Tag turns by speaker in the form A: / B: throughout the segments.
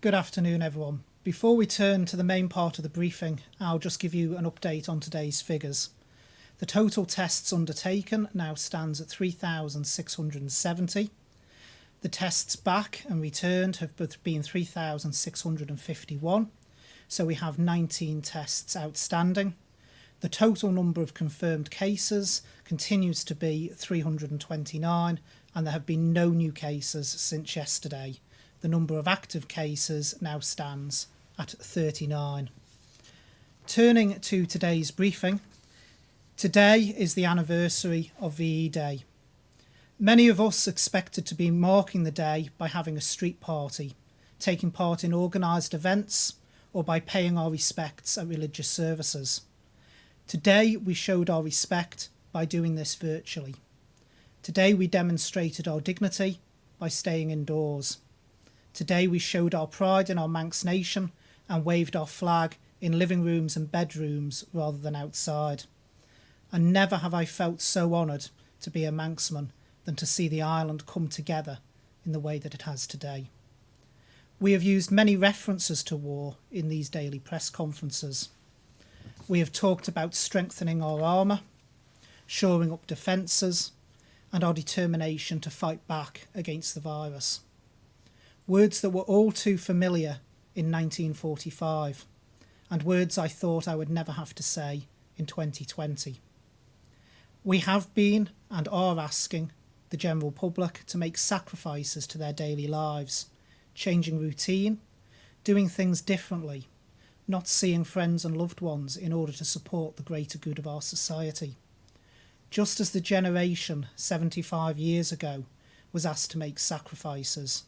A: Good afternoon, everyone. Before we turn to the main part of the briefing, I'll just give you an update on today's figures. The total tests undertaken now stands at 3,670. The tests back and returned have both been 3,651, so we have 19 tests outstanding. The total number of confirmed cases continues to be 329, and there have been no new cases since yesterday. The number of active cases now stands at 39. Turning to today's briefing, today is the anniversary of VE Day. Many of us expected to be marking the day by having a street party, taking part in organised events, or by paying our respects at religious services. Today we showed our respect by doing this virtually. Today we demonstrated our dignity by staying indoors. Today we showed our pride in our Manx nation and waved our flag in living rooms and bedrooms rather than outside. And never have I felt so honoured to be a Manxman than to see the island come together in the way that it has today. We have used many references to war in these daily press conferences. We have talked about strengthening our armour, shoring up defences, and our determination to fight back against the virus. Words that were all too familiar in 1945, and words I thought I would never have to say in 2020. We have been and are asking the general public to make sacrifices to their daily lives, changing routine, doing things differently, not seeing friends and loved ones in order to support the greater good of our society. Just as the generation 75 years ago was asked to make sacrifices,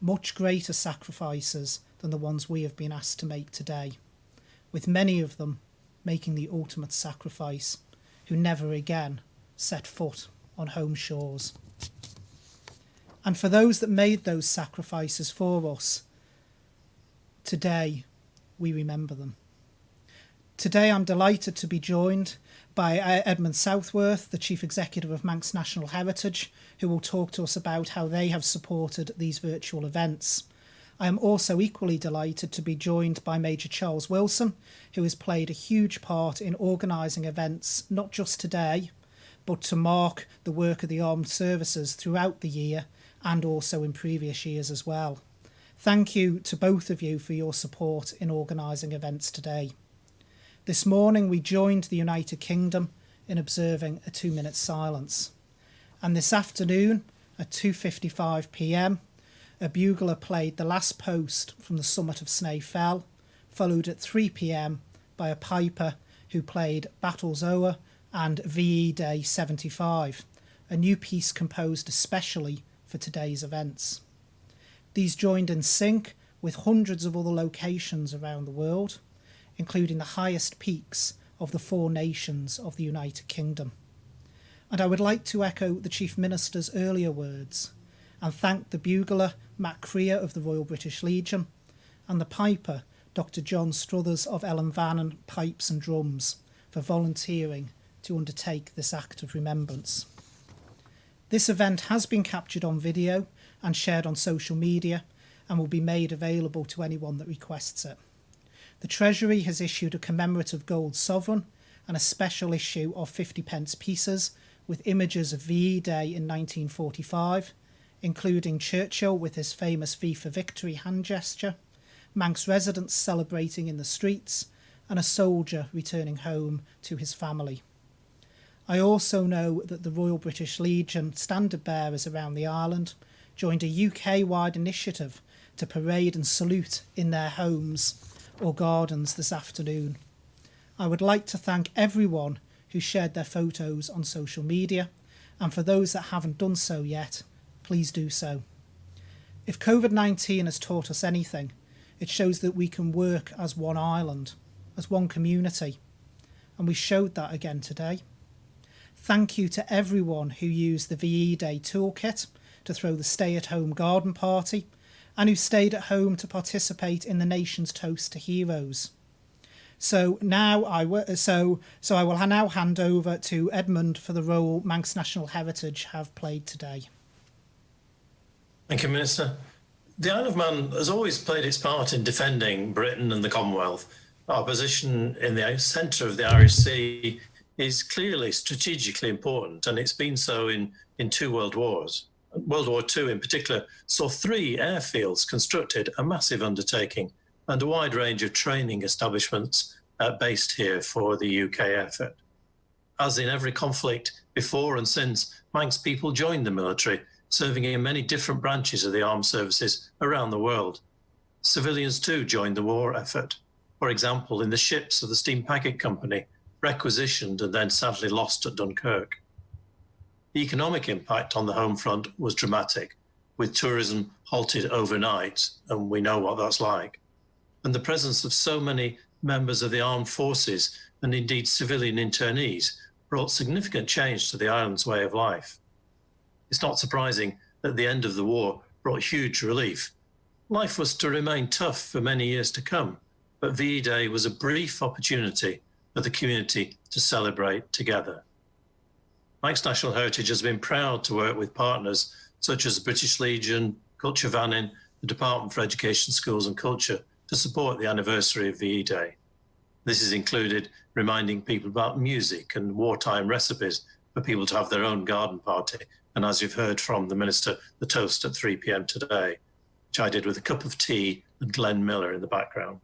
A: much greater sacrifices than the ones we have been asked to make today, with many of them making the ultimate sacrifice, who never again set foot on home shores. And for those that made those sacrifices for us, today we remember them. Today I'm delighted to be joined by Edmund Southworth, the Chief Executive of Manx National Heritage, who will talk to us about how they have supported these virtual events. I am also equally delighted to be joined by Major Charles Wilson, who has played a huge part in organising events, not just today, but to mark the work of the armed services throughout the year and also in previous years as well. Thank you to both of you for your support in organising events today. This morning we joined the United Kingdom in observing a 2-minute silence. And this afternoon at 2:55 p.m, a bugler played the last post from the summit of Snae Fell, followed at 3 p.m. by a piper who played Battles O'er and VE Day 75, a new piece composed especially for today's events. These joined in sync with hundreds of other locations around the world, including the highest peaks of the 4 nations of the United Kingdom. And I would like to echo the Chief Minister's earlier words and thank the bugler Matt Creer of the Royal British Legion and the piper Dr John Struthers of Ellanvannan Pipes and Drums for volunteering to undertake this act of remembrance. This event has been captured on video and shared on social media and will be made available to anyone that requests it. The Treasury has issued a commemorative gold sovereign and a special issue of 50p pieces with images of VE Day in 1945, including Churchill with his famous V for Victory hand gesture, Manx residents celebrating in the streets, and a soldier returning home to his family. I also know that the Royal British Legion standard bearers around the island joined a UK-wide initiative to parade and salute in their homes or gardens this afternoon. I would like to thank everyone who shared their photos on social media, and for those that haven't done so yet, please do so. If COVID-19 has taught us anything, it shows that we can work as one island, as one community, and we showed that again today. Thank you to everyone who used the VE Day toolkit to throw the stay-at-home garden party and who stayed at home to participate in the nation's toast to heroes. So I will now hand over to Edmund for the role Manx National Heritage have played today.
B: Thank you, Minister. The Isle of Man has always played its part in defending Britain and the Commonwealth. Our position in the centre of the Irish Sea is clearly strategically important, and it's been so in two world wars. World War II in particular saw 3 airfields constructed, a massive undertaking, and a wide range of training establishments based here for the UK effort. As in every conflict before and since, Manx people joined the military, serving in many different branches of the armed services around the world. Civilians too joined the war effort. For example, in the ships of the Steam Packet Company, requisitioned and then sadly lost at Dunkirk. The economic impact on the home front was dramatic, with tourism halted overnight, and we know what that's like. And the presence of so many members of the armed forces and indeed civilian internees brought significant change to the island's way of life. It's not surprising that the end of the war brought huge relief. Life was to remain tough for many years to come, but VE Day was a brief opportunity for the community to celebrate together. Manx National Heritage has been proud to work with partners such as the British Legion, Culture Vannin, the Department for Education, Schools and Culture to support the anniversary of VE Day. This has included reminding people about music and wartime recipes for people to have their own garden party. And as you've heard from the Minister, the toast at 3 p.m. today, which I did with a cup of tea and Glenn Miller in the background.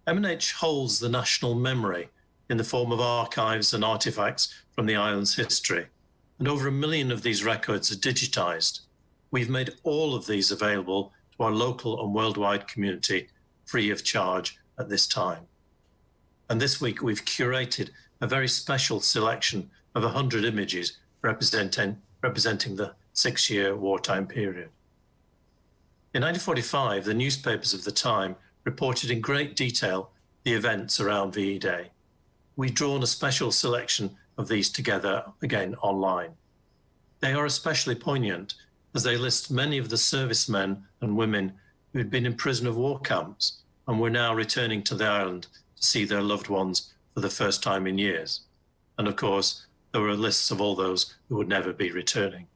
B: M&H holds the national memory in the form of archives and artefacts from the island's history. And over 1 million of these records are digitised. We've made all of these available to our local and worldwide community free of charge at this time. And this week we've curated a very special selection of 100 images representing the 6-year wartime period. In 1945, the newspapers of the time reported in great detail the events around VE Day. We've drawn a special selection of these together, again, online. They are especially poignant as they list many of the servicemen and women who had been in prisoner of war camps and were now returning to the island to see their loved ones for the first time in years. And of course, there were lists of all those who would never be returning.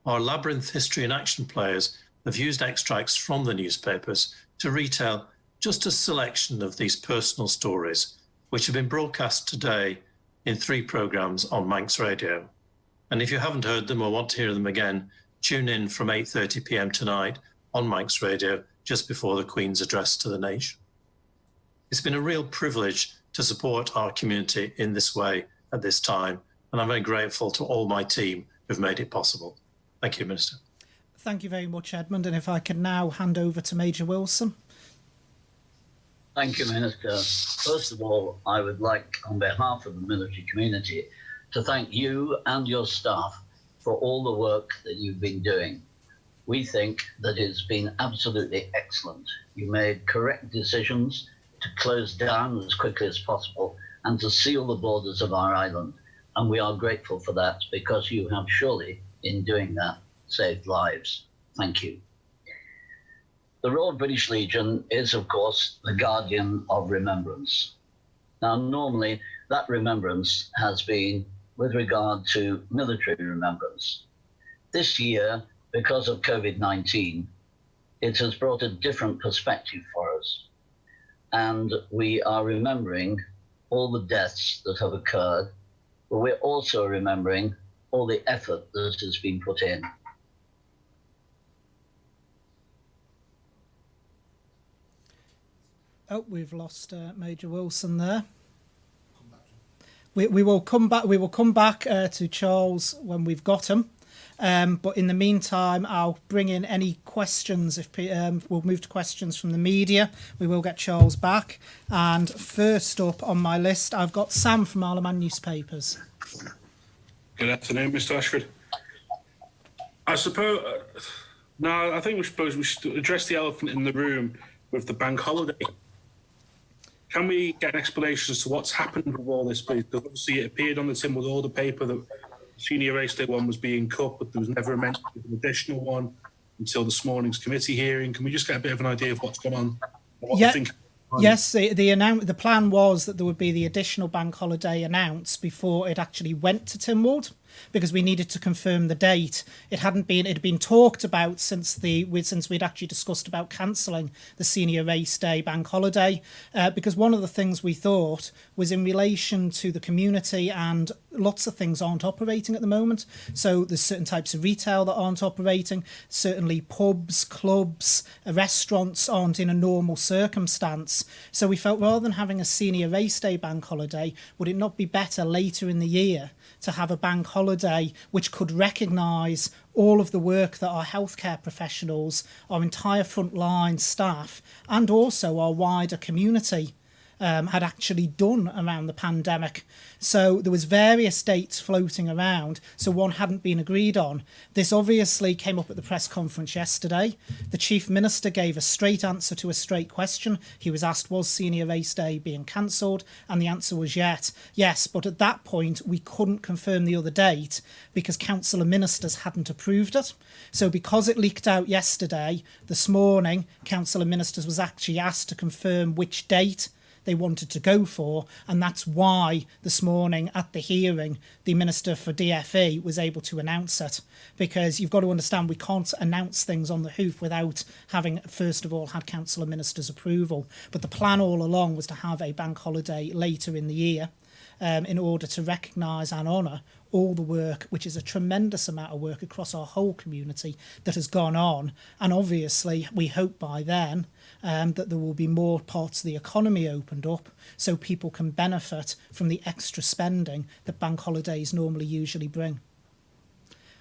B: Our Labyrinth History and Action players have used extracts from the newspapers to retell just a selection of these personal stories, which have been broadcast today in 3 programmes on Manx Radio. And if you haven't heard them or want to hear them again, tune in from 8:30 p.m. tonight on Manx Radio just before the Queen's address to the nation. It's been a real privilege to support our community in this way at this time, and I'm very grateful to all my team who've made it possible. Thank you, Minister.
A: Thank you very much, Edmund. And if I can now hand over to Major Wilson.
C: Thank you, Minister. First of all, I would like, on behalf of the military community, to thank you and your staff for all the work that you've been doing. We think that it's been absolutely excellent. You made correct decisions to close down as quickly as possible and to seal the borders of our island. And we are grateful for that because you have surely, in doing that, saved lives. Thank you. The Royal British Legion is, of course, the guardian of remembrance. Now, normally that remembrance has been with regard to military remembrance. This year, because of COVID-19, it has brought a different perspective for us. And we are remembering all the deaths that have occurred, but we're also remembering all the effort that has been put in.
A: Oh, we've lost Major Wilson there. We will come back. We will come back to Charles when we've got him. But in the meantime, I'll bring in any questions. If we'll move to questions from the media, we will get Charles back. And first up on my list, I've got Sam from Isle of Man newspapers.
D: Good afternoon, Mr. Ashford. I suppose now I think we should address the elephant in the room with the bank holiday. Can we get an explanation as to what's happened with all this, please? Because obviously it appeared on the Tynwald Order paper that the senior race day one was being cut, but there was never a mention of an additional one until this morning's committee hearing. Can we just get a bit of an idea of what's going on?
A: Yes, the plan was that there would be the additional bank holiday announced before it actually went to Tynwald. because we needed to confirm the date. It had been talked about since we'd actually discussed about cancelling the Senior Race Day bank holiday, because one of the things we thought was in relation to the community, and lots of things aren't operating at the moment. So there's certain types of retail that aren't operating. Certainly pubs, clubs, restaurants aren't in a normal circumstance. So we felt rather than having a Senior Race Day bank holiday, would it not be better later in the year to have a bank holiday which could recognise all of the work that our healthcare professionals, our entire frontline staff, and also our wider community had actually done around the pandemic. So there was various dates floating around, so one hadn't been agreed on. This obviously came up at the press conference yesterday. The Chief Minister gave a straight answer to a straight question. He was asked, was Senior Race Day being cancelled? And the answer was yes. But at that point, we couldn't confirm the other date because Council of Ministers hadn't approved it. So because it leaked out yesterday, this morning, Council of Ministers was actually asked to confirm which date they wanted to go for, and that's why this morning at the hearing the Minister for DFE was able to announce it, because you've got to understand we can't announce things on the hoof without having first of all had Council of Ministers approval. But the plan all along was to have a bank holiday later in the year in order to recognise and honour all the work, which is a tremendous amount of work across our whole community that has gone on. And obviously we hope by then that there will be more parts of the economy opened up so people can benefit from the extra spending that bank holidays normally usually bring.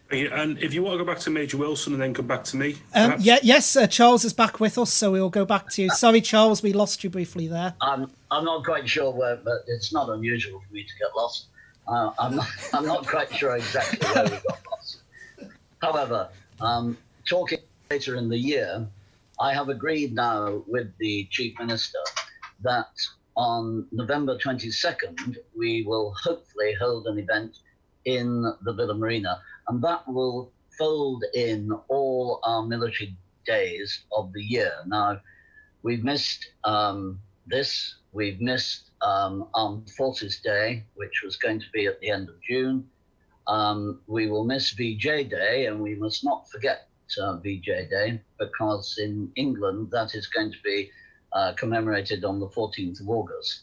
D: And if you want to go back to Major Wilson and then come back to me.
A: Yes, Charles is back with us, so we'll go back to you. Sorry, Charles, we lost you briefly there.
C: I'm not quite sure where, but it's not unusual for me to get lost. I'm not quite sure exactly where we got lost. However, talking later in the year, I have agreed now with the Chief Minister that on November 22nd, we will hopefully hold an event in the Villa Marina, and that will fold in all our military days of the year. Now, we've missed this, we've missed Armed Forces Day, which was going to be at the end of June. We will miss VJ Day, and we must not forget VJ Day, because in England that is going to be commemorated on the 14th of August.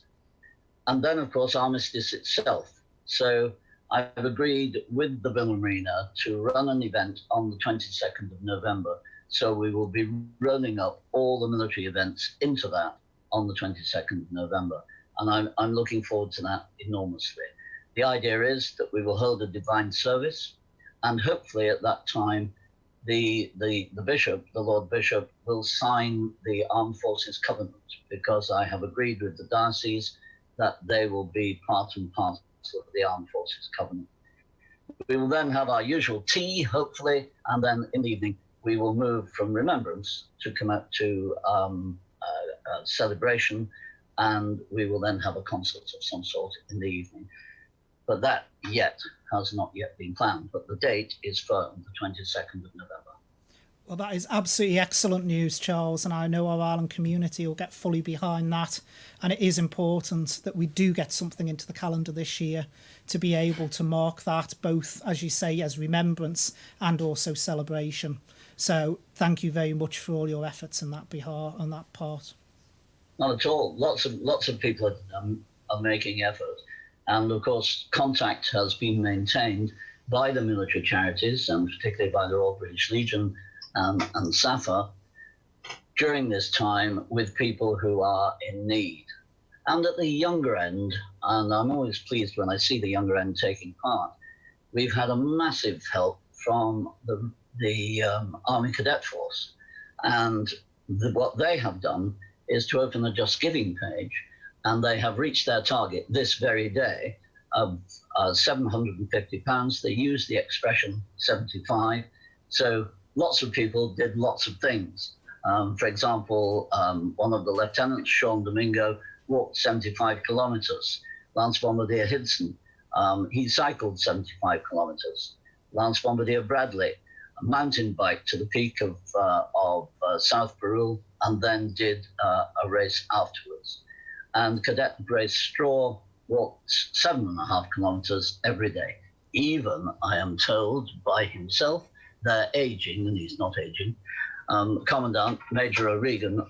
C: And then, of course, Armistice itself. So I've agreed with the Villa Marina to run an event on the 22nd of November. So we will be rolling up all the military events into that on the 22nd of November. And I'm looking forward to that enormously. The idea is that we will hold a divine service, and hopefully at that time, the bishop, the Lord Bishop, will sign the Armed Forces Covenant, because I have agreed with the diocese that they will be part and parcel of the Armed Forces Covenant. We will then have our usual tea, hopefully, and then in the evening we will move from remembrance to come up to celebration, and we will then have a concert of some sort in the evening. But that has not yet been planned, but the date is firm, the 22nd of November.
A: Well, that is absolutely excellent news, Charles, and I know our Ireland community will get fully behind that. And it is important that we do get something into the calendar this year to be able to mark that, both, as you say, as remembrance and also celebration. So thank you very much for all your efforts in that behalf, on that part.
C: Not at all. Lots of people are making efforts. And of course, contact has been maintained by the military charities, and particularly by the Royal British Legion and SAFA, during this time with people who are in need. And at the younger end, and I'm always pleased when I see the younger end taking part, we've had a massive help from the Army Cadet Force. And what they have done is to open a Just Giving page, and they have reached their target this very day of £750. They use the expression 75. So lots of people did lots of things. For example, one of the lieutenants, Sean Domingo, walked 75 kilometers. Lance Bombardier Hidson, he cycled 75 kilometers. Lance Bombardier Bradley, a mountain bike to the peak of South Peru, and then did a race afterwards. And Cadet Grace Straw walked 7.5 kilometers every day. even, I am told by himself, they're aging, and he's not aging, Commandant Major O'Regan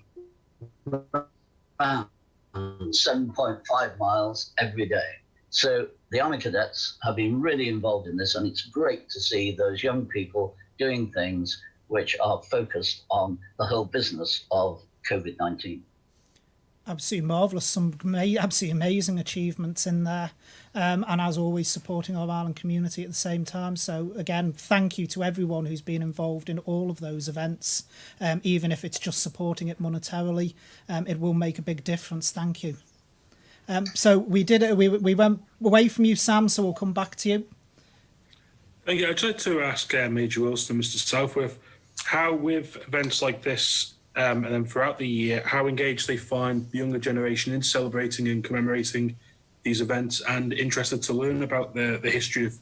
C: ran 7.5 miles every day. So the Army Cadets have been really involved in this, and it's great to see those young people doing things which are focused on the whole business of COVID-19.
A: Absolutely marvellous, some absolutely amazing achievements in there, and as always supporting our Ireland community at the same time. So again, thank you to everyone who's been involved in all of those events, even if it's just supporting it monetarily. It will make a big difference. Thank you. So we did it. We went away from you, Sam, so we'll come back to you.
D: Thank you. I'd like to ask Major Wilson and Mr. Southworth how, with events like this, and then throughout the year, how engaged they find the younger generation in celebrating and commemorating these events, and interested to learn about the history of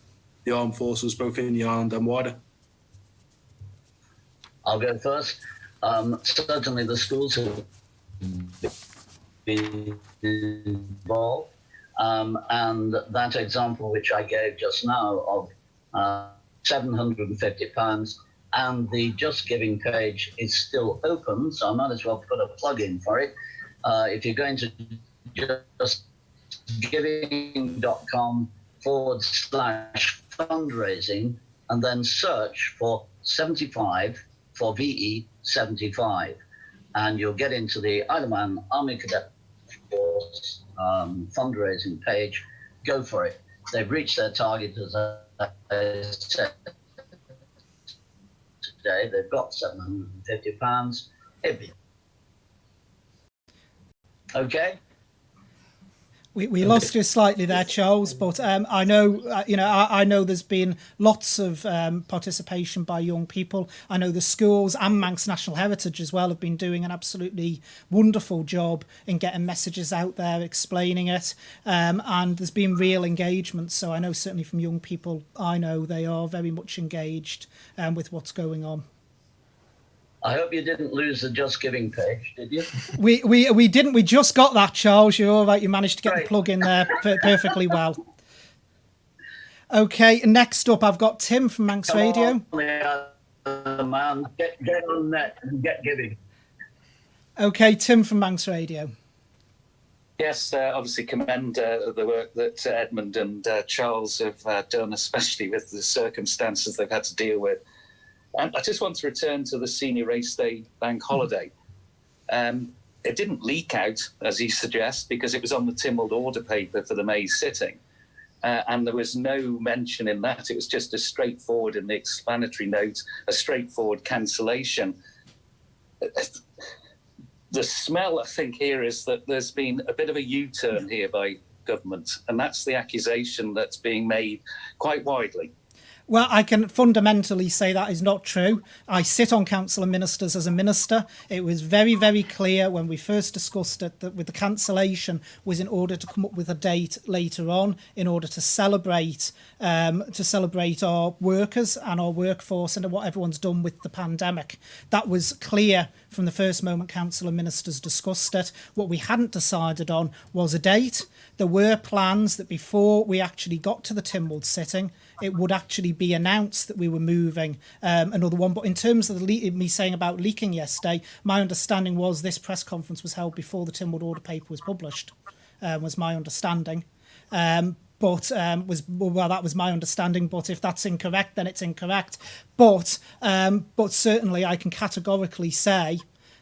D: the armed forces, both in the island and wider.
C: I'll go first. Certainly the schools have been involved, and that example which I gave just now of £750, and the Just Giving page is still open, so I might as well put a plug in for it. If you're going to justgiving.com/fundraising and then search for 75 for VE 75, and you'll get into the Isle of Man Army Cadet Force fundraising page. Go for it. They've reached their target, as I said today. They've got £750. Okay.
A: We lost you slightly there, Charles, but I know I know there's been lots of participation by young people. I know the schools and Manx National Heritage as well have been doing an absolutely wonderful job in getting messages out there, explaining it, and there's been real engagement. So I know certainly from young people, I know they are very much engaged with what's going on.
C: I hope you didn't lose the Just Giving page, did you?
A: We didn't. We just got that, Charles. You're all right. You managed to get
C: Great.
A: the plug in there perfectly well. Okay, next up, I've got Tim from Manx Radio.
C: Man, get on net and get giving.
A: Okay, Tim from Manx Radio.
E: Yes, obviously commend the work that Edmund and Charles have done, especially with the circumstances they've had to deal with. And I just want to return to the Senior Race Day bank holiday. It didn't leak out, as he suggests, because it was on the Tynwald order paper for the May sitting. And there was no mention in that. It was just a straightforward, in the explanatory note, a straightforward cancellation. The smell, I think, here is that there's been a bit of a U-turn here by government, and that's the accusation that's being made quite widely.
A: Well, I can fundamentally say that is not true. I sit on Council of Ministers as a minister. It was very, very clear when we first discussed it that with the cancellation was in order to come up with a date later on, in order to celebrate our workers and our workforce and what everyone's done with the pandemic. That was clear from the first moment Council of Ministers discussed it. What we hadn't decided on was a date. There were plans that before we actually got to the Tynwald sitting, it would actually be announced that we were moving another one. But in terms of me saying about leaking yesterday, my understanding was this press conference was held before the Tynwald order paper was published, was my understanding. That was my understanding. But if that's incorrect, then it's incorrect. But certainly I can categorically say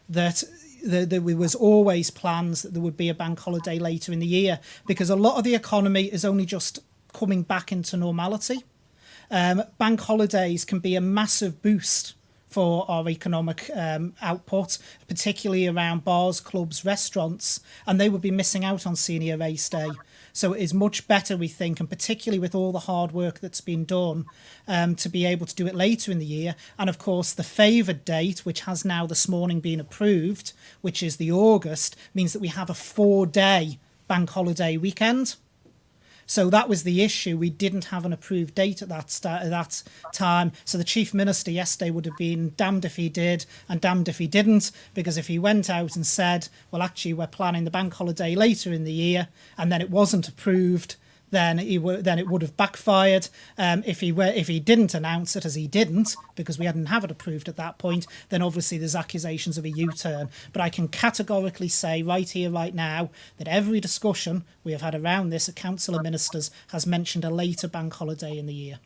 A: that there was always plans that there would be a bank holiday later in the year, because a lot of the economy is only just coming back into normality. Bank holidays can be a massive boost for our economic output, particularly around bars, clubs, restaurants, and they would be missing out on Senior Race Day. So it is much better, we think, and particularly with all the hard work that's been done, to be able to do it later in the year. And of course, the favoured date, which has now this morning been approved, which is the August, means that we have a 4-day bank holiday weekend. So that was the issue. We didn't have an approved date at that time. So the Chief Minister yesterday would have been damned if he did and damned if he didn't, because if he went out and said, well, actually, we're planning the bank holiday later in the year, and then it wasn't approved, then it would have backfired. If he didn't announce it, as he didn't, because we hadn't have it approved at that point, then obviously there's accusations of a U-turn. But I can categorically say right here, right now, that every discussion we have had around this at Council of Ministers has mentioned a later bank holiday in the year.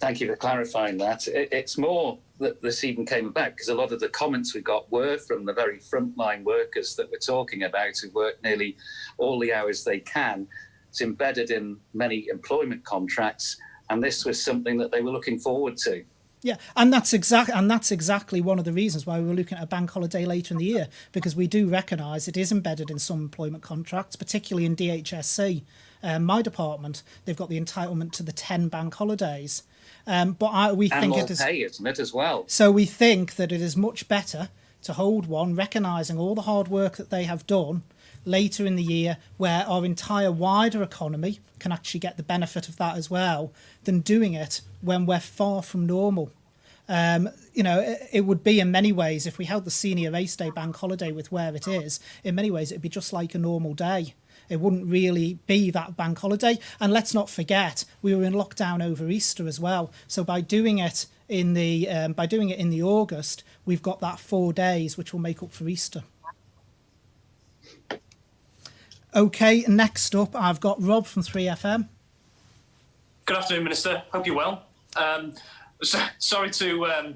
E: Thank you for clarifying that. It's more that this even came about because a lot of the comments we got were from the very frontline workers that we're talking about who work nearly all the hours they can. It's embedded in many employment contracts, and this was something that they were looking forward to.
A: Yeah, and that's exactly one of the reasons why we were looking at a bank holiday later in the year, because we do recognise it is embedded in some employment contracts, particularly in DHSC. My department, they've got the entitlement to the 10 bank holidays. We think it is
E: pay, isn't it, as well?
A: So we think that it is much better to hold one, recognising all the hard work that they have done later in the year, where our entire wider economy can actually get the benefit of that as well, than doing it when we're far from normal. It would be in many ways, if we held the senior race day bank holiday with where it is, in many ways it'd be just like a normal day. It wouldn't really be that bank holiday. And let's not forget, we were in lockdown over Easter as well. So by doing it in the August, we've got that 4 days, which will make up for Easter. Okay, next up, I've got Rob from 3FM.
F: Good afternoon, Minister. Hope you're well. Sorry to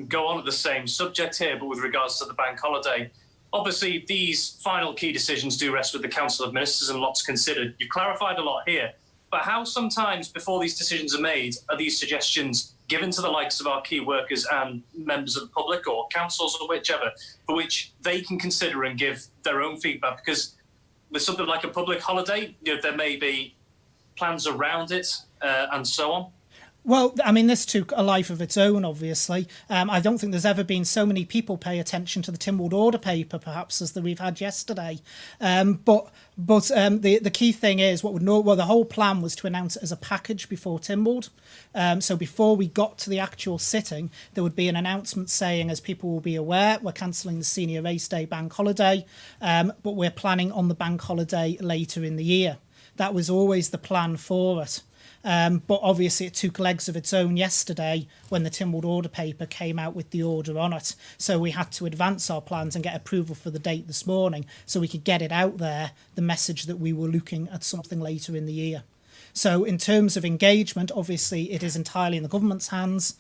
F: go on at the same subject here, but with regards to the bank holiday. Obviously, these final key decisions do rest with the Council of Ministers and lots considered. You've clarified a lot here, but how sometimes before these decisions are made are these suggestions given to the likes of our key workers and members of the public or councils or whichever, for which they can consider and give their own feedback? Because with something like a public holiday, there may be plans around it and so on.
A: Well, I mean, this took a life of its own, obviously. I don't think there's ever been so many people pay attention to the Tynwald Order paper, perhaps, as that we've had yesterday. But the key thing is, the whole plan was to announce it as a package before Tynwald. So before we got to the actual sitting, there would be an announcement saying, as people will be aware, we're cancelling the Senior Race Day bank holiday, but we're planning on the bank holiday later in the year. That was always the plan for it. But obviously it took legs of its own yesterday when the Tynwald Order paper came out with the order on it. So we had to advance our plans and get approval for the date this morning so we could get it out there, the message that we were looking at something later in the year. So in terms of engagement, obviously it is entirely in the government's hands.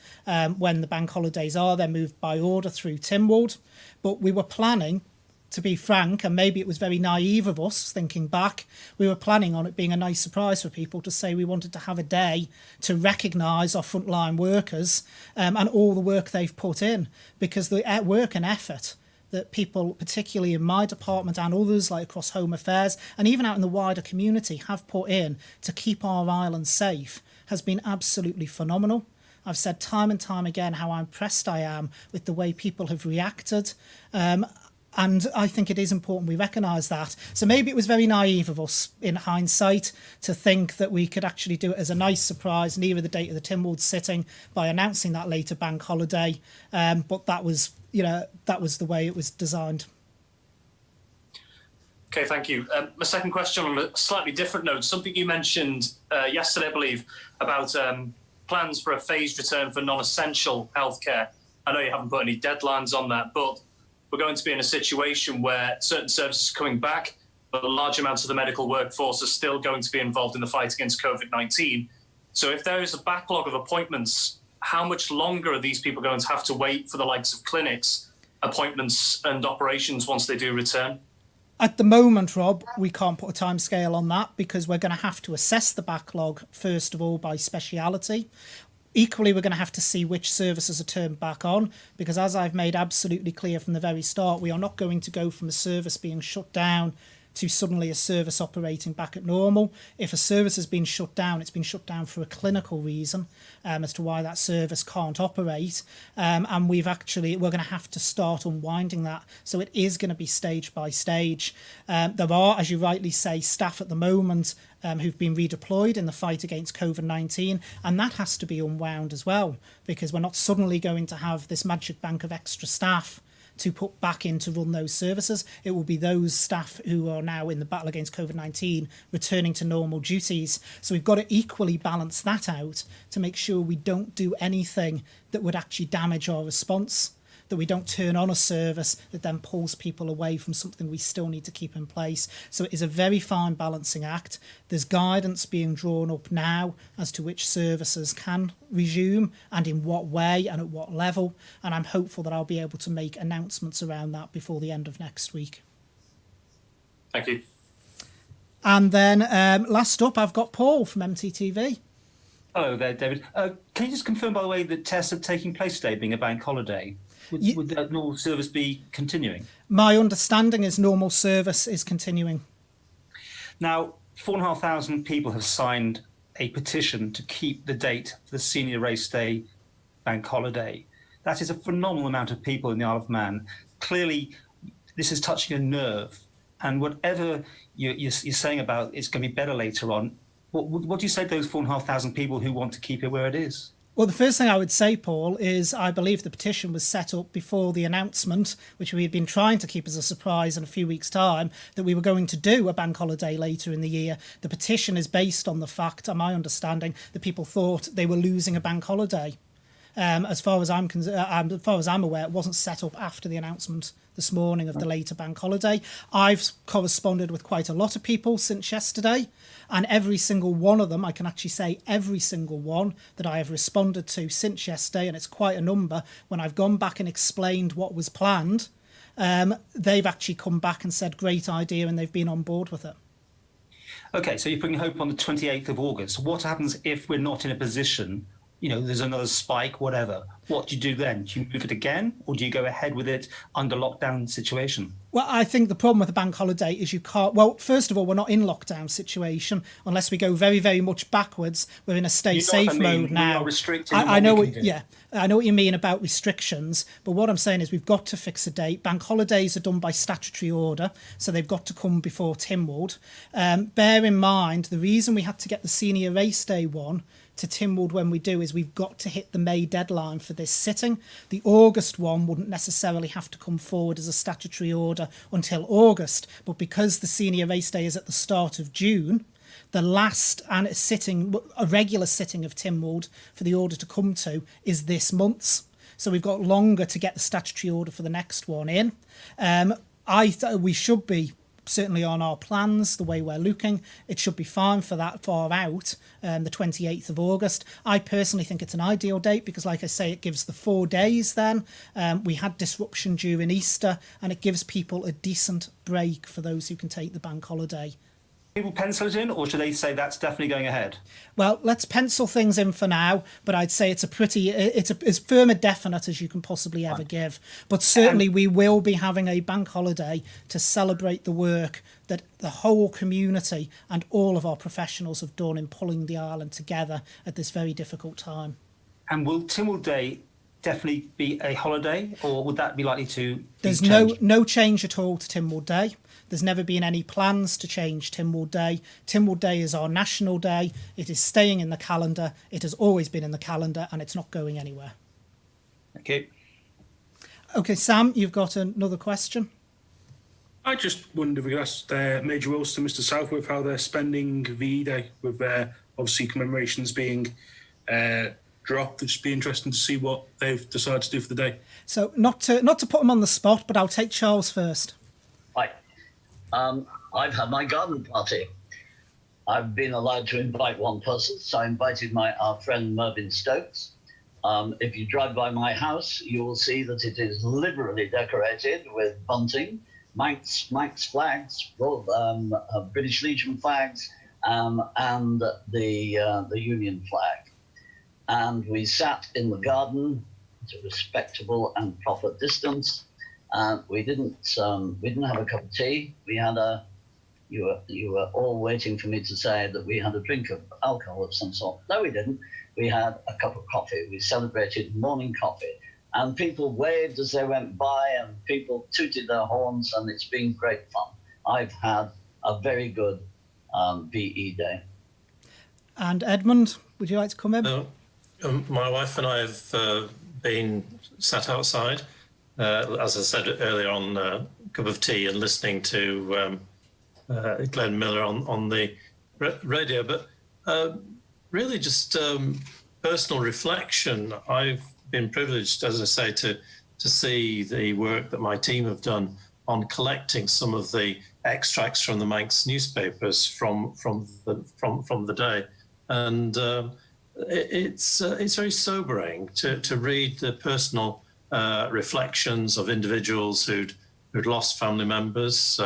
A: When the bank holidays are, they're moved by order through Tynwald. But we were planning, to be frank, and maybe it was very naive of us thinking back, we were planning on it being a nice surprise for people to say we wanted to have a day to recognise our frontline workers and all the work they've put in, because the work and effort that people, particularly in my department and others like across Home Affairs and even out in the wider community, have put in to keep our island safe has been absolutely phenomenal. I've said time and time again how impressed I am with the way people have reacted. And I think it is important we recognise that. So maybe it was very naive of us in hindsight to think that we could actually do it as a nice surprise nearer the date of the Tynwald sitting by announcing that later bank holiday. But that was the way it was designed.
F: Okay, thank you. My second question on a slightly different note, something you mentioned yesterday, I believe, about plans for a phased return for non-essential healthcare. I know you haven't put any deadlines on that, but we're going to be in a situation where certain services are coming back, but large amounts of the medical workforce are still going to be involved in the fight against COVID-19. So if there is a backlog of appointments, how much longer are these people going to have to wait for the likes of clinics, appointments and operations once they do return?
A: At the moment, Rob, we can't put a timescale on that because we're going to have to assess the backlog, first of all, by speciality. Equally, we're going to have to see which services are turned back on, because as I've made absolutely clear from the very start, we are not going to go from a service being shut down to suddenly a service operating back at normal. If a service has been shut down, it's been shut down for a clinical reason as to why that service can't operate. And we're going to have to start unwinding that. So it is going to be stage by stage. There are, as you rightly say, staff at the moment who've been redeployed in the fight against COVID-19, and that has to be unwound as well, because we're not suddenly going to have this magic bank of extra staff to put back in to run those services. It will be those staff who are now in the battle against COVID-19 returning to normal duties. So we've got to equally balance that out to make sure we don't do anything that would actually damage our response, that we don't turn on a service that then pulls people away from something we still need to keep in place. So it is a very fine balancing act. There's guidance being drawn up now as to which services can resume and in what way and at what level. And I'm hopeful that I'll be able to make announcements around that before the end of next week.
F: Thank you.
A: And then last up, I've got Paul from MTTV.
G: Hello there, David. Can you just confirm, by the way, that tests are taking place today, being a bank holiday? Would that normal service be continuing?
A: My understanding is normal service is continuing.
G: Now, 4,500 people have signed a petition to keep the date for the Senior Race Day bank holiday. That is a phenomenal amount of people in the Isle of Man. Clearly, this is touching a nerve. And whatever you're saying about it's going to be better later on, what do you say to those 4,500 people who want to keep it where it is?
A: Well, the first thing I would say, Paul, is I believe the petition was set up before the announcement, which we had been trying to keep as a surprise in a few weeks' time, that we were going to do a bank holiday later in the year. The petition is based on the fact, and my understanding, that people thought they were losing a bank holiday. As far as I'm aware, it wasn't set up after the announcement this morning of the later bank holiday. I've corresponded with quite a lot of people since yesterday, and every single one of them, I can actually say every single one that I have responded to since yesterday, and it's quite a number, when I've gone back and explained what was planned, they've actually come back and said, great idea, and they've been on board with it.
G: Okay, so you're putting hope on the 28th of August. What happens if we're not in a position, there's another spike, whatever? What do you do then? Do you move it again, or do you go ahead with it under lockdown situation?
A: Well, I think the problem with the bank holiday is you can't... Well, first of all, we're not in lockdown situation unless we go very, very much backwards. We're in a stay safe mode now.
G: We are restricting
A: I know what you mean about restrictions, but what I'm saying is we've got to fix a date. Bank holidays are done by statutory order, so they've got to come before Tynwald. Bear in mind, the reason we had to get the Senior Race Day one to Tynwald when we do is we've got to hit the May deadline for this sitting. The August one wouldn't necessarily have to come forward as a statutory order until August, but because the Senior Race Day is at the start of June, the last a regular sitting of Tynwald for the order to come to is this month's. So we've got longer to get the statutory order for the next one in. We should be certainly on our plans, the way we're looking, it should be fine for that far out, the 28th of August. I personally think it's an ideal date because, like I say, it gives the 4 days then. We had disruption during Easter, and it gives people a decent break for those who can take the bank holiday.
G: People pencil it in, or should they say that's definitely going ahead?
A: Well, let's pencil things in for now, but I'd say it's as firm a definite as you can possibly ever give. But certainly we will be having a bank holiday to celebrate the work that the whole community and all of our professionals have done in pulling the island together at this very difficult time.
G: And will Tynwald Day definitely be a holiday, or would that be likely to
A: There's
G: change?
A: no change at all to Tynwald Day. There's never been any plans to change Tynwald Day. Tynwald Day is our national day. It is staying in the calendar. It has always been in the calendar, and it's not going anywhere.
G: Okay.
A: Okay, Sam, you've got another question?
D: I just wonder if we could ask Major Wilson, Mr. Southworth, how they're spending VE Day with obviously commemorations being dropped. It'd just be interesting to see what they've decided to do for the day.
A: So not to put him on the spot, but I'll take Charles first.
C: Hi. I've had my garden party. I've been allowed to invite one person, so I invited our friend Mervyn Stokes. If you drive by my house, you will see that it is liberally decorated with bunting, Manx flags, British Legion flags, and the Union flag. And we sat in the garden at a respectable and proper distance. We didn't have a cup of tea. We had you were all waiting for me to say that we had a drink of alcohol of some sort. No, we didn't. We had a cup of coffee. We celebrated morning coffee, and people waved as they went by, and people tooted their horns, and it's been great fun. I've had a very good VE Day.
A: And Edmund, would you like to come in?
B: My wife and I have been sat outside as I said earlier on, a cup of tea and listening to Glenn Miller on the radio. But really just personal reflection. I've been privileged, as I say, to see the work that my team have done on collecting some of the extracts from the Manx newspapers from the day, and it's very sobering to read the personal reflections of individuals who'd lost family members,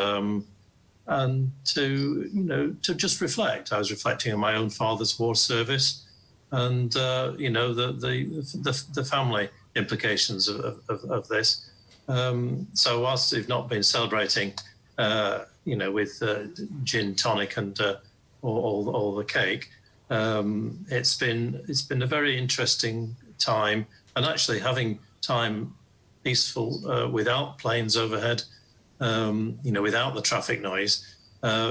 B: and to just reflect. I was reflecting on my own father's war service, and the family implications of this. So whilst we've not been celebrating, with gin tonic and all the cake, it's been a very interesting time, and actually having time peaceful without planes overhead, without the traffic noise,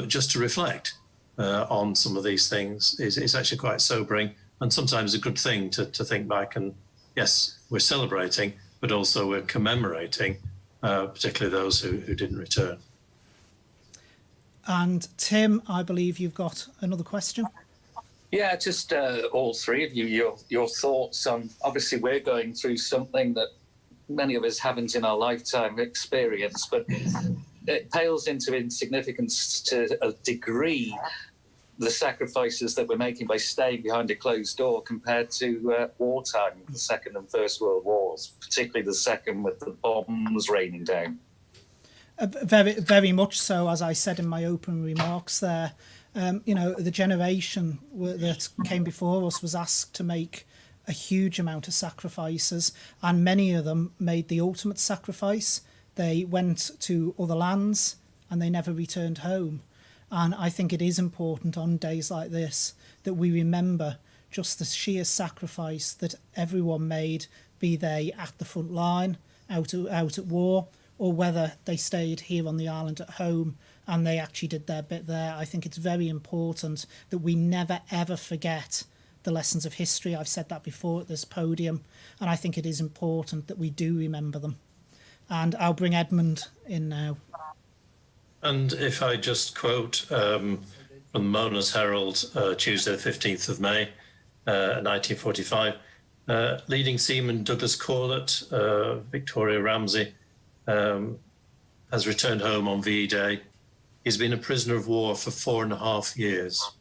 B: just to reflect on some of these things is actually quite sobering, and sometimes a good thing to think back and, yes, we're celebrating, but also we're commemorating, particularly those who didn't return.
A: And Tim, I believe you've got another question.
E: Yeah, just all three of you, your thoughts on, obviously we're going through something that many of us haven't in our lifetime experienced, but it pales into insignificance to a degree, the sacrifices that we're making by staying behind a closed door compared to wartime, the Second and First World Wars, particularly the second with the bombs raining down.
A: Very, very much so, as I said in my opening remarks there. The generation that came before us was asked to make a huge amount of sacrifices, and many of them made the ultimate sacrifice. They went to other lands and they never returned home. And I think it is important on days like this that we remember just the sheer sacrifice that everyone made, be they at the front line, out at war, or whether they stayed here on the island at home and they actually did their bit there. I think it's very important that we never, ever forget the lessons of history. I've said that before at this podium, and I think it is important that we do remember them. And I'll bring Edmund in now.
B: And if I just quote from the Mona's Herald, Tuesday, the 15th of May, 1945, leading seaman Douglas Corlett, Victoria Ramsay, has returned home on VE Day. He's been a prisoner of war for 4.5 years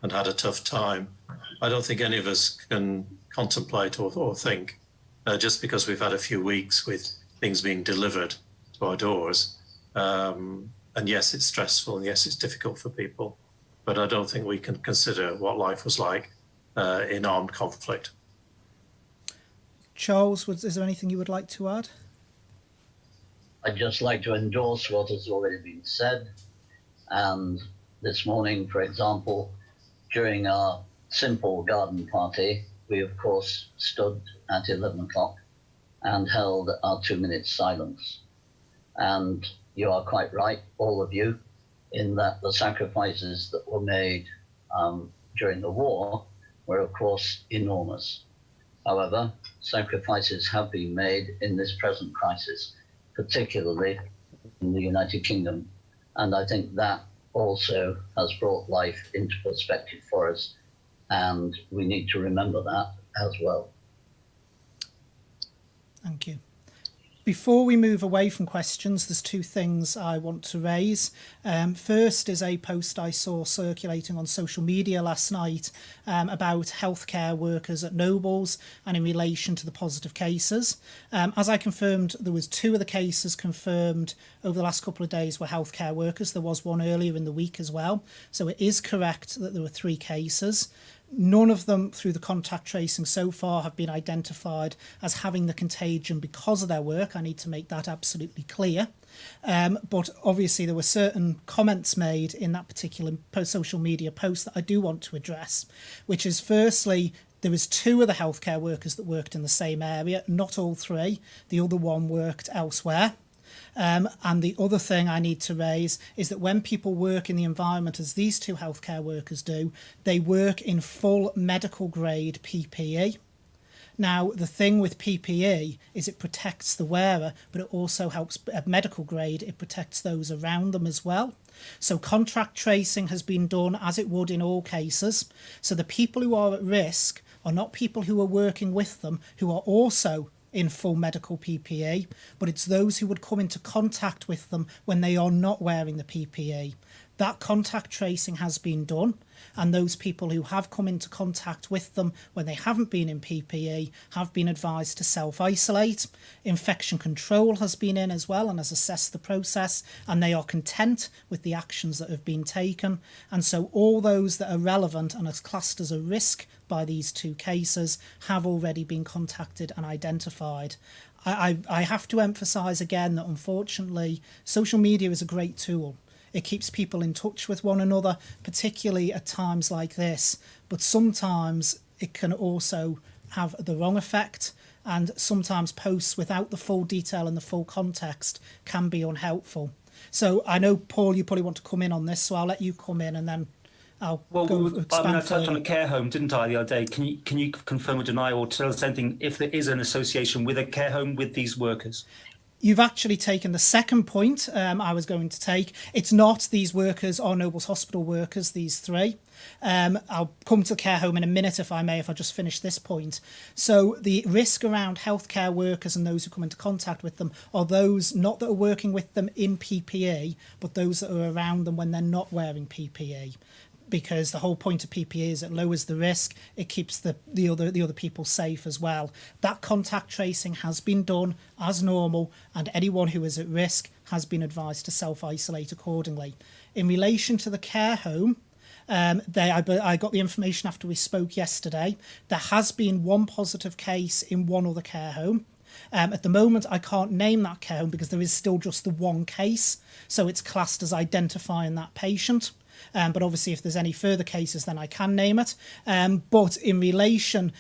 B: and had a tough time. I don't think any of us can contemplate or think, just because we've had a few weeks with things being delivered to our doors. And yes, it's stressful, and yes, it's difficult for people, but I don't think we can consider what life was like in armed conflict.
A: Charles, is there anything you would like to add?
C: I'd just like to endorse what has already been said. And this morning, for example, during our simple garden party, we of course stood at 11 o'clock and held our 2-minute silence. And you are quite right, all of you, in that the sacrifices that were made during the war were of course enormous. However, sacrifices have been made in this present crisis, particularly in the United Kingdom. And I think that also has brought life into perspective for us. And we need to remember that as well.
A: Thank you. Before we move away from questions, there's two things I want to raise. First is a post I saw circulating on social media last night about healthcare workers at Nobles and in relation to the positive cases. As I confirmed, there was 2 of the cases confirmed over the last couple of days were healthcare workers. There was one earlier in the week as well. So it is correct that there were 3 cases. None of them, through the contact tracing so far, have been identified as having the contagion because of their work. I need to make that absolutely clear. But obviously there were certain comments made in that particular social media post that I do want to address, which is firstly, there was 2 of the healthcare workers that worked in the same area, not all 3. The other one worked elsewhere. And the other thing I need to raise is that when people work in the environment as these 2 healthcare workers do, they work in full medical grade PPE. Now, the thing with PPE is it protects the wearer, but it also helps at medical grade, it protects those around them as well. So contact tracing has been done as it would in all cases. So the people who are at risk are not people who are working with them who are also in full medical PPE, but it's those who would come into contact with them when they are not wearing the PPE. That contact tracing has been done, and those people who have come into contact with them when they haven't been in PPE have been advised to self-isolate. Infection control has been in as well and has assessed the process, and they are content with the actions that have been taken. And so all those that are relevant and are classed as a risk by these two cases have already been contacted and identified. I have to emphasise again that unfortunately social media is a great tool. It keeps people in touch with one another, particularly at times like this. But sometimes it can also have the wrong effect, and sometimes posts without the full detail and the full context can be unhelpful. So I know, Paul, you probably want to come in on this, so I'll let you come in and then I'll expand
G: I touched
A: further.
G: on a care home, didn't I, the other day? Can you confirm or deny or tell us anything if there is an association with a care home with these workers?
A: You've actually taken the second point I was going to take. It's not these workers are Nobles Hospital workers, these three. I'll come to care home in a minute, if I may, if I just finish this point. So the risk around healthcare workers and those who come into contact with them are those not that are working with them in PPE, but those that are around them when they're not wearing PPE. Because the whole point of PPE is it lowers the risk, it keeps the other people safe as well. That contact tracing has been done as normal, and anyone who is at risk has been advised to self-isolate accordingly. In relation to the care home, I got the information after we spoke yesterday. There has been one positive case in one other care home. At the moment, I can't name that care home because there is still just the one case, so it's classed as identifying that patient. But obviously, if there's any further cases, then I can name it. But in relation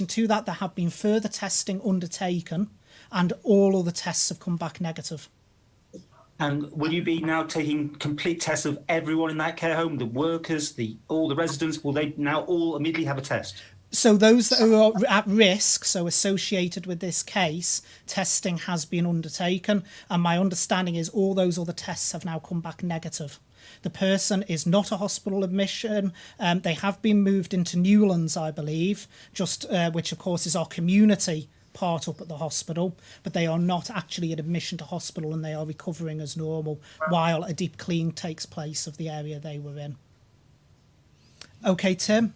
A: to that, there have been further testing undertaken, and all other tests have come back negative.
G: And will you be now taking complete tests of everyone in that care home, the workers, all the residents? Will they now all immediately have a test?
A: So those that are at risk, so associated with this case, testing has been undertaken, and my understanding is all those other tests have now come back negative. The person is not a hospital admission. They have been moved into Newlands, I believe, which of course is our community part up at the hospital, but they are not actually an admission to hospital, and they are recovering as normal while a deep clean takes place of the area they were in. Okay, Tim?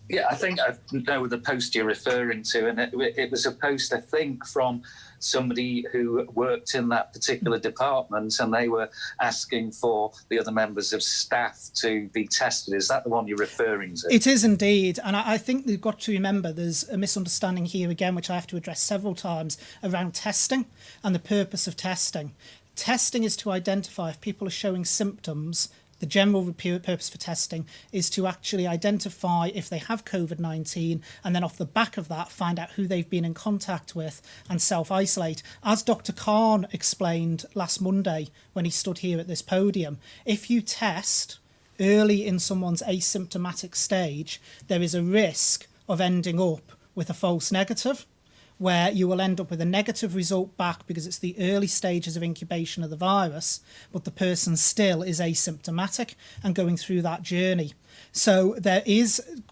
E: Yeah, I think I know the post you're referring to, and it was a post, I think, from somebody who worked in that particular department, and they were asking for the other members of staff to be tested. Is that the one you're referring to?
A: It is indeed, and I think we've got to remember there's a misunderstanding here again, which I have to address several times, around testing and the purpose of testing. Testing is to identify if people are showing symptoms. The general purpose for testing is to actually identify if they have COVID-19, and then off the back of that find out who they've been in contact with and self-isolate. As Dr. Khan explained last Monday when he stood here at this podium, if you test early in someone's asymptomatic stage, there is a risk of ending up with a false negative, where you will end up with a negative result back because it's the early stages of incubation of the virus, but the person still is asymptomatic and going through that journey. So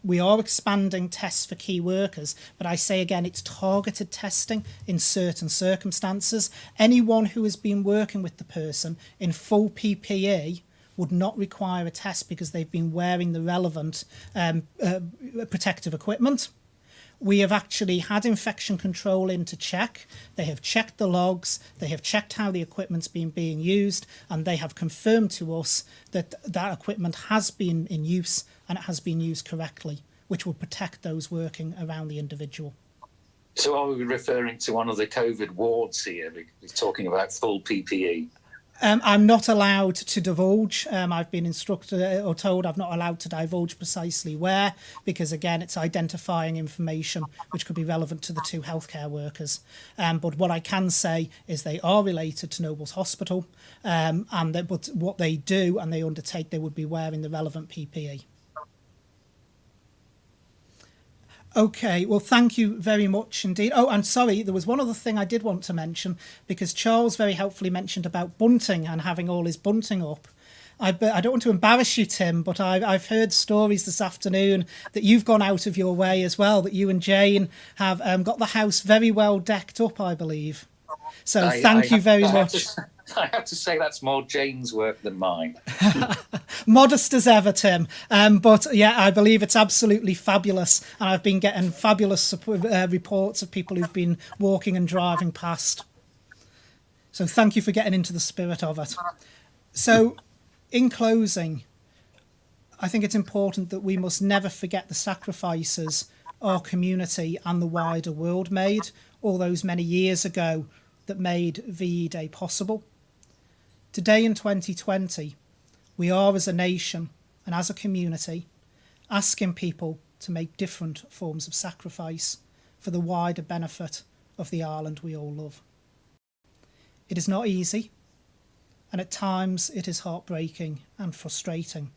A: we are expanding tests for key workers, but I say again, it's targeted testing in certain circumstances. Anyone who has been working with the person in full PPE would not require a test because they've been wearing the relevant protective equipment. We have actually had infection control in to check. They have checked the logs, they have checked how the equipment's been being used, and they have confirmed to us that that equipment has been in use and it has been used correctly, which will protect those working around the individual.
E: So are we referring to one of the COVID wards here? We're talking about full PPE.
A: I'm not allowed to divulge. I've been instructed or told I'm not allowed to divulge precisely where, because again, it's identifying information which could be relevant to the two healthcare workers. But what I can say is they are related to Nobles Hospital, but what they do and they undertake, they would be wearing the relevant PPE. Okay, well, thank you very much indeed. Oh, and sorry, there was one other thing I did want to mention, because Charles very helpfully mentioned about bunting and having all his bunting up. I don't want to embarrass you, Tim, but I've heard stories this afternoon that you've gone out of your way as well, that you and Jane have got the house very well decked up, I believe. So thank you very much.
E: I have to say that's more Jane's work than mine.
A: Modest as ever, Tim. But yeah, I believe it's absolutely fabulous. And I've been getting fabulous reports of people who've been walking and driving past. So thank you for getting into the spirit of it. So in closing, I think it's important that we must never forget the sacrifices our community and the wider world made all those many years ago that made VE Day possible. Today in 2020, we are as a nation and as a community asking people to make different forms of sacrifice for the wider benefit of the Ireland we all love. It is not easy, and at times it is heartbreaking and frustrating.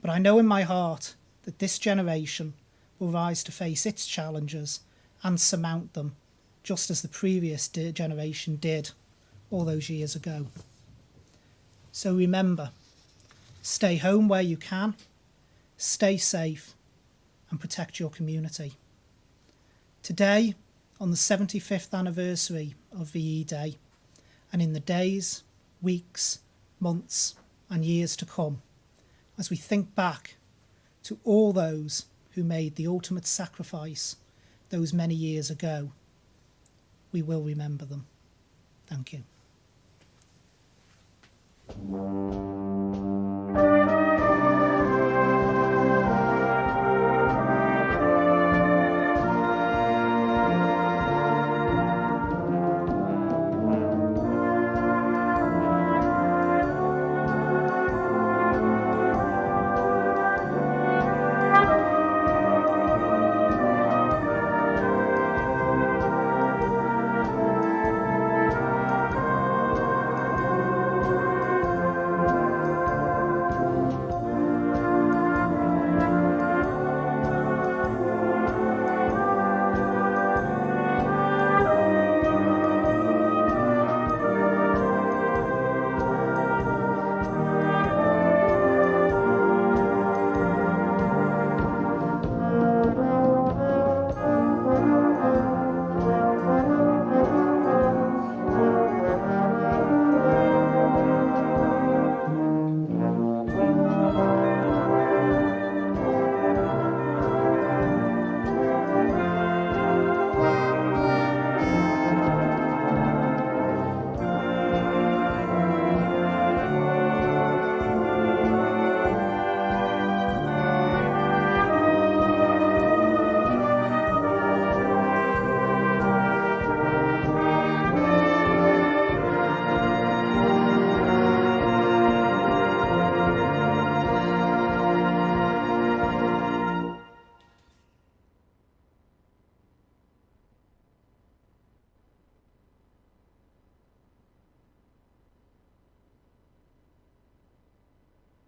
A: But I know in my heart that this generation will rise to face its challenges and surmount them, just as the previous generation did all those years ago. So remember, stay home where you can, stay safe, and protect your community. Today, on the 75th anniversary of VE Day, and in the days, weeks, months, and years to come, as we think back to all those who made the ultimate sacrifice those many years ago, we will remember them. Thank you.